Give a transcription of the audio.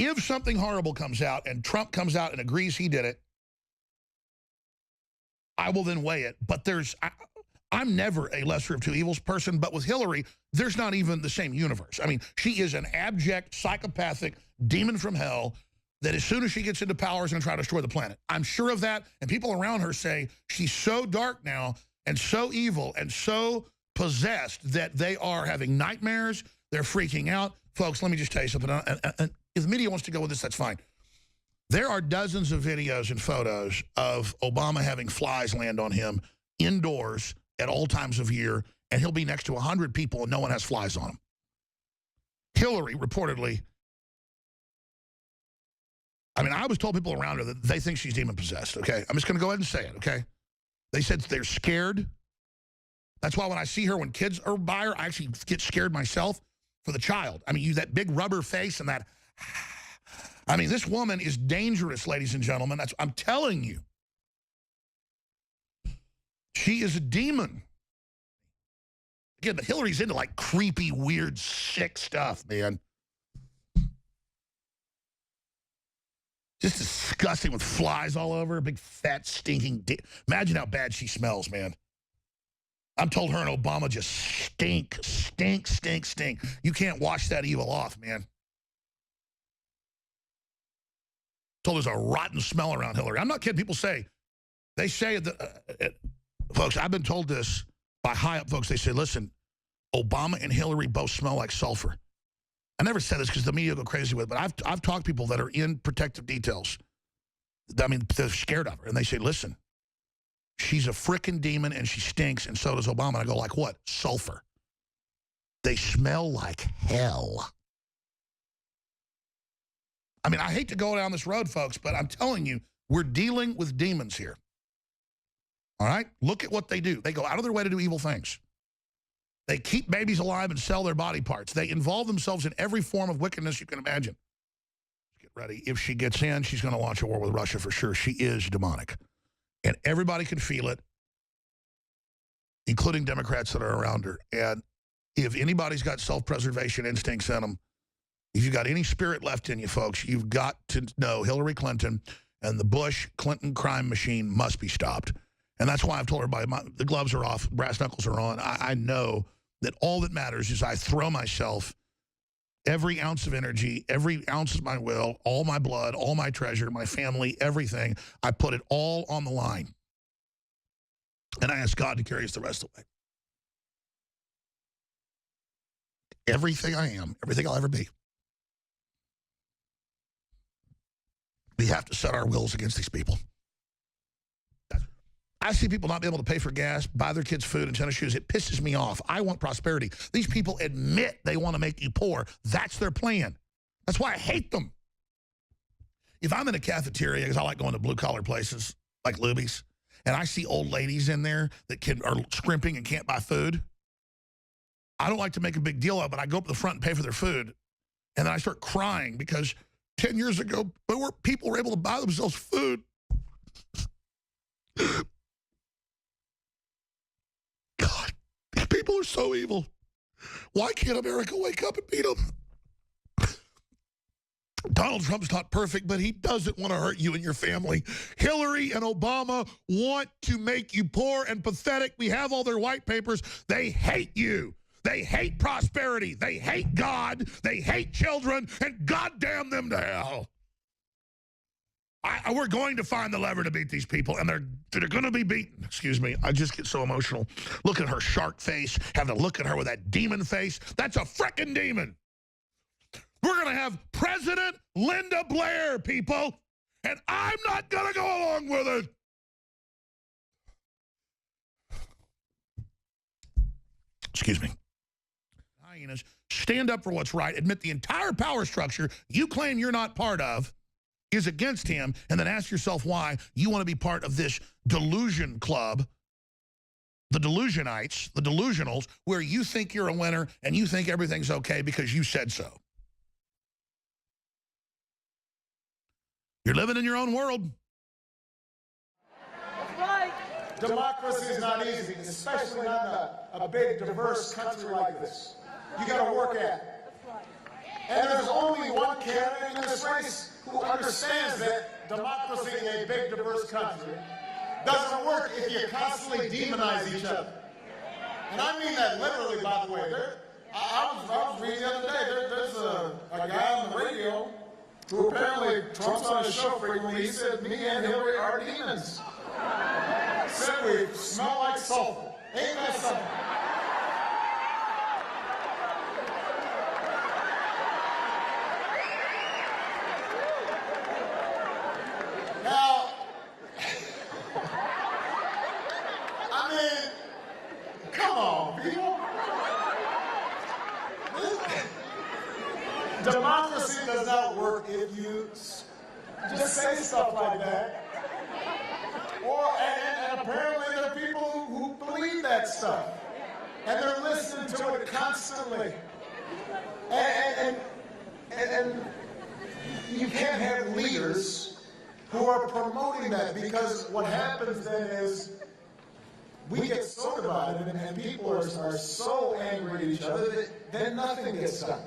If something horrible comes out and Trump comes out and agrees he did it, I will then weigh it. But I'm never a lesser of two evils person, but with Hillary, there's not even the same universe. I mean, she is an abject, psychopathic demon from hell that as soon as she gets into power is going to try to destroy the planet. I'm sure of that, and people around her say she's so dark now and so evil and so possessed that they are having nightmares, they're freaking out. Folks, let me just tell you something. And if the media wants to go with this, that's fine. There are dozens of videos and photos of Obama having flies land on him indoors at all times of year, and he'll be next to 100 people and no one has flies on him. Hillary, reportedly, I mean, I was told people around her that they think she's demon-possessed, okay? I'm just going to go ahead and say it, okay? They said they're scared. That's why when I see her, when kids are by her, I actually get scared myself for the child. I mean, that big rubber face and that... I mean, this woman is dangerous, ladies and gentlemen. I'm telling you. She is a demon. Again, but Hillary's into, like, creepy, weird, sick stuff, man. Just disgusting with flies all over her, big, fat, stinking... Imagine how bad she smells, man. I'm told her and Obama just stink. You can't wash that evil off, man. Told there's a rotten smell around Hillary. I'm not kidding. People say, they say that, folks, I've been told this by high-up folks. They say, listen, Obama and Hillary both smell like sulfur. I never said this because the media go crazy with it, but I've talked to people that are in protective details. I mean, they're scared of her, and they say, listen, she's a frickin' demon, and she stinks, and so does Obama. And I go, like what? Sulfur. They smell like hell. I mean, I hate to go down this road, folks, but I'm telling you, we're dealing with demons here. All right? Look at what they do. They go out of their way to do evil things. They keep babies alive and sell their body parts. They involve themselves in every form of wickedness you can imagine. Get ready. If she gets in, she's going to launch a war with Russia for sure. She is demonic. And everybody can feel it, including Democrats that are around her. And if anybody's got self-preservation instincts in them, if you've got any spirit left in you, folks, you've got to know Hillary Clinton and the Bush-Clinton crime machine must be stopped. And that's why I've told everybody, the gloves are off, brass knuckles are on. I know that all that matters is I throw myself, every ounce of energy, every ounce of my will, all my blood, all my treasure, my family, everything. I put it all on the line. And I ask God to carry us the rest of the way. Everything I am, everything I'll ever be. We have to set our wills against these people. I see people not be able to pay for gas, buy their kids food and tennis shoes. It pisses me off. I want prosperity. These people admit they want to make you poor. That's their plan. That's why I hate them. If I'm in a cafeteria, because I like going to blue-collar places like Luby's, and I see old ladies in there that are scrimping and can't buy food, I don't like to make a big deal of it, but I go up to the front and pay for their food, and then I start crying because 10 years ago, people were able to buy themselves food. God, these people are so evil. Why can't America wake up and beat them? Donald Trump's not perfect, but he doesn't want to hurt you and your family. Hillary and Obama want to make you poor and pathetic. We have all their white papers. They hate you. They hate prosperity. They hate God. They hate children. And goddamn them to hell. We're going to find the lever to beat these people, and they're going to be beaten. Excuse me. I just get so emotional. Look at her shark face. Having to look at her with that demon face. That's a frickin' demon. We're going to have President Linda Blair, people, and I'm not going to go along with it. Excuse me. Hyenas, stand up for what's right. Admit the entire power structure you claim you're not part of is against him, and then ask yourself why you want to be part of this delusion club, the delusionites, the delusionals, where you think you're a winner and you think everything's okay because you said so. You're living in your own world. That's right. Democracy is not easy, especially not in a big, diverse country like this. You got to work at it. And there's only one candidate in this race who understands that democracy in a big, diverse country doesn't work if you constantly demonize each other. And I mean that literally, by the way. I was reading the other day, there's a guy on the radio who apparently Trump's on his show frequently. He said, me and Hillary are demons. Said we smell like sulfur. Ain't that something? Now, I mean, come on, people. Democracy does not work if you just say stuff like that. And apparently there are people who believe that stuff. And they're listening to it constantly. And you can't have leaders who are promoting that, because what happens then is we get so divided and people are so angry at each other that then nothing gets done.